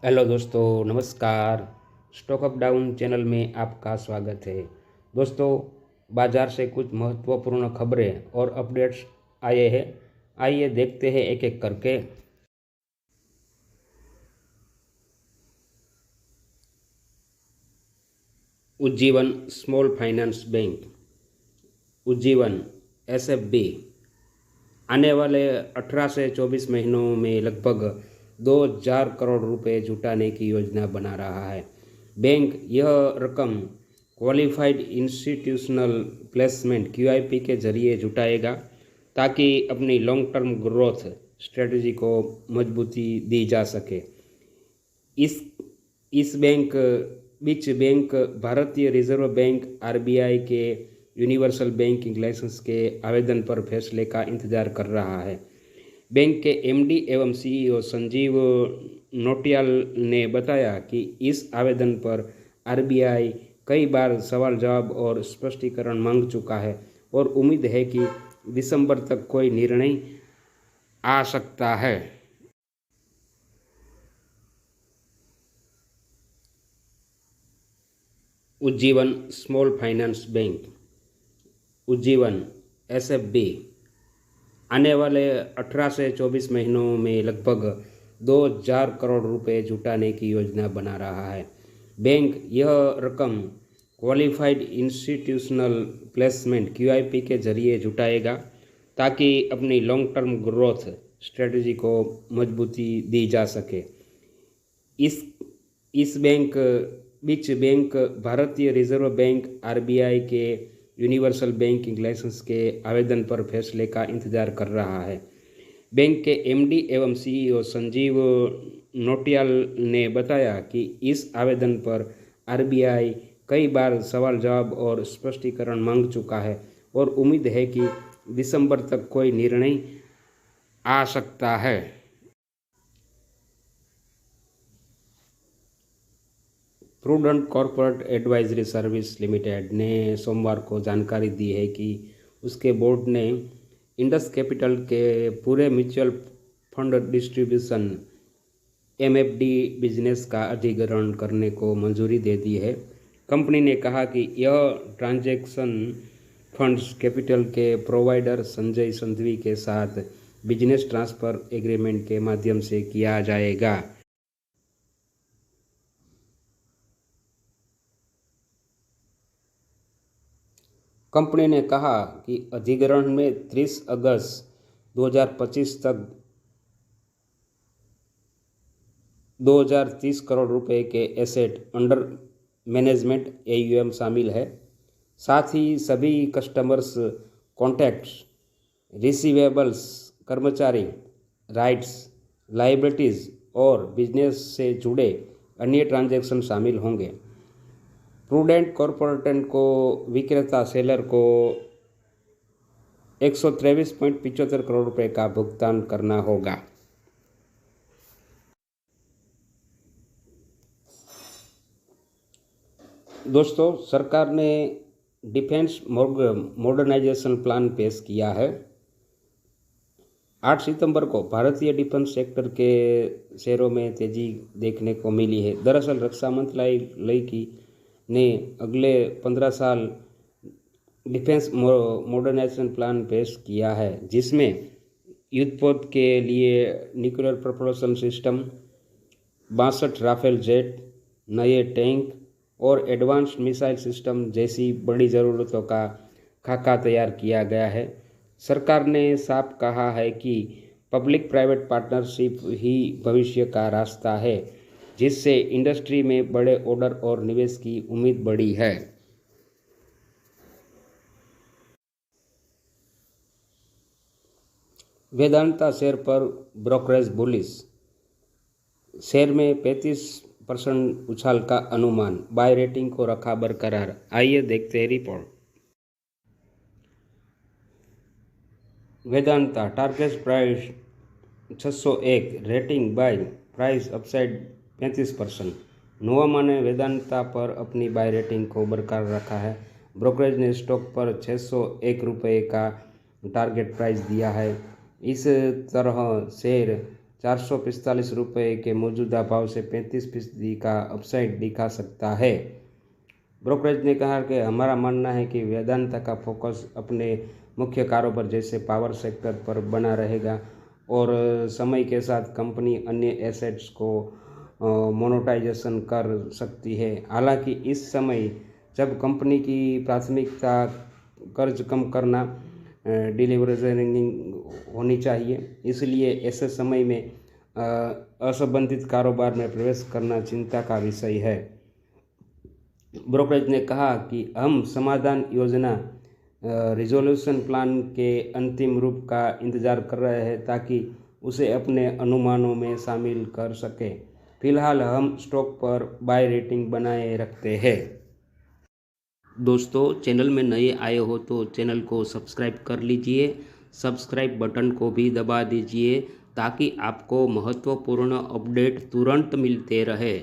Hello दोस्तों, नमस्कार। Stock up down channel में आपका स्वागत है। दोस्तों, बाजार से कुछ महत्वपूर्ण खबरें और अपडेट्स आए हैं। आइए देखते हैं एक एक करके। Ujjivan small finance bank, Ujjivan SFB, आने वाले 18 से 24 महीनों में लगभग 2,000 करोड़ रुपए जुटाने की योजना बना रहा है। बैंक यह रकम क्वालिफाइड इंस्टीट्यूशनल प्लेसमेंट क्यूआईपी के जरिए जुटाएगा ताकि अपनी लॉन्ग टर्म ग्रोथ स्ट्रेटजी को मजबूती दी जा सके। इस इस बैंक भारतीय रिजर्व बैंक आरबीआई के यूनिवर्सल बैंकिंग लाइसेंस के आवेदन पर फैसले का इंतजार कर रहा है। बैंक के एमडी एवं सीईओ संजीव नोटियाल ने बताया कि इस आवेदन पर आरबीआई कई बार सवाल जवाब और स्पष्टीकरण मांग चुका है और उम्मीद है कि दिसंबर तक कोई निर्णय आ सकता है। Ujjivan small finance bank, Ujjivan SFB, आने वाले 18 से 24 महीनों में लगभग 2,000 करोड़ रुपए जुटाने की योजना बना रहा है। बैंक यह रकम क्वालिफाइड इंस्टीट्यूशनल प्लेसमेंट क्यूआईपी के जरिए जुटाएगा ताकि अपनी लॉन्ग टर्म ग्रोथ स्ट्रेटजी को मजबूती दी जा सके। इस बैंक भारतीय रिजर्व बैंक आरबीआई के यूनिवर्सल बैंकिंग लाइसेंस के आवेदन पर फैसले का इंतजार कर रहा है। बैंक के एमडी एवं सीईओ संजीव नोटियाल ने बताया कि इस आवेदन पर आरबीआई कई बार सवाल जवाब और स्पष्टीकरण मांग चुका है और उम्मीद है कि दिसंबर तक कोई निर्णय आ सकता है। Prudent corporate advisory service limited ने सोमवार को जानकारी दी है कि उसके बोर्ड ने इंडस कैपिटल के पूरे mutual fund distribution MFD business का अधिग्रहण करने को मंजूरी दे दी है। कंपनी ने कहा कि यह ट्रांजैक्शन फंड्स कैपिटल के प्रोवाइडर संजय संधवी के साथ बिजनेस ट्रांसफर एग्रीमेंट के माध्यम से किया जाएगा। कंपनी ने कहा कि अधिग्रहण में 30 अगस्त 2025 तक 2,030 करोड़ रुपए के एसेट अंडर मैनेजमेंट एयूएम शामिल है। साथ ही सभी कस्टमर्स कॉन्टैक्ट्स, रिसीवेबल्स, कर्मचारी राइट्स, लाइबिलिटीज़ और बिजनेस से जुड़े अन्य ट्रांजैक्शन शामिल होंगे। प्रूडेंट कॉर्पोरेट को विक्रेता सेलर को 123.75 करोड़ रुपए का भुगतान करना होगा। दोस्तों, सरकार ने डिफेंस मॉडर्नाइजेशन प्लान पेश किया है। 8 सितंबर को भारतीय डिफेंस सेक्टर के शेयरों में तेजी देखने को मिली है। दरअसल रक्षा मंत्रालय ने अगले 15 साल डिफेंस मॉडर्नाइजेशन प्लान पेश किया है, जिसमें युद्धपोत के लिए nuclear propulsion system, 62 Rafale jet, नए टैंक और एडवांस्ड मिसाइल सिस्टम जैसी बड़ी ज़रूरतों का खाका तैयार किया गया है। सरकार ने साफ कहा है कि पब्लिक प्राइवेट पार्टनरशिप ही भविष्य का रास्ता है, जिससे इंडस्ट्री में बड़े ऑर्डर और निवेश की उम्मीद बढ़ी है। वेदांता शेयर पर ब्रोकरेज बुलिश, शेयर में 35% उछाल का अनुमान, बाय रेटिंग को रखा बरकरार। आइए देखते हैं report. Vedanta target price 601, rating buy, price upside 35%। Nuvama ने वेदांता पर अपनी बाय रेटिंग को बरकरार रखा है। ब्रोकरेज ने स्टॉक पर 601 रुपये का टारगेट प्राइस दिया है। इस तरह शेयर ₹445 के मौजूदा भाव से 35% का अपसाइड दिखा सकता है। ब्रोकरेज ने कहा कि हमारा मानना है कि वेदांता का फोकस अपने मुख्य कारोबार जैसे पावर सेक्टर पर बना रहेगा और समय के साथ कंपनी अन्य एसेट्स को मोनेटाइजेशन कर सकती है। हालांकि इस समय जब कंपनी की प्राथमिकता कर्ज कम करना, डिलीवरिंग होनी चाहिए, इसलिए ऐसे समय में असंबंधित कारोबार में प्रवेश करना चिंता का विषय है। ब्रोकरेज ने कहा कि हम समाधान योजना रिजोल्यूशन प्लान के अंतिम रूप का इंतज़ार कर रहे हैं ताकि उसे अपने अनुमानों में शामिल कर सके। फिलहाल हम स्टॉक पर बाय रेटिंग बनाए रखते हैं। दोस्तों, चैनल में नए आए हो तो चैनल को सब्सक्राइब कर लीजिए, सब्सक्राइब बटन को भी दबा दीजिए ताकि आपको महत्वपूर्ण अपडेट तुरंत मिलते रहे।